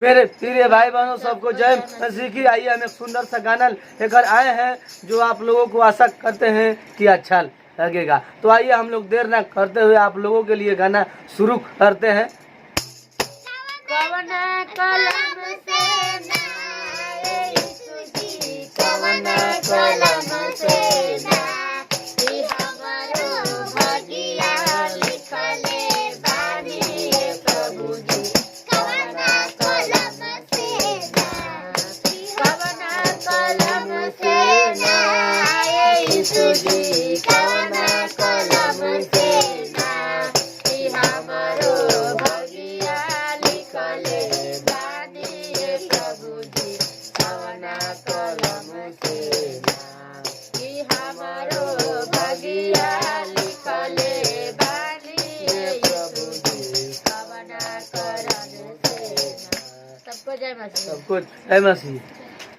मेरे प्रिय भाई बहनों सबको जय मसीह की। आइए हम एक सुंदर सा गाना लेकर आए हैं जो आप लोगों को आशा करते हैं कि अच्छा लगेगा। तो आइए हम लोग देर न करते हुए आप लोगों के लिए गाना शुरू करते हैं। सबको जय मसीह।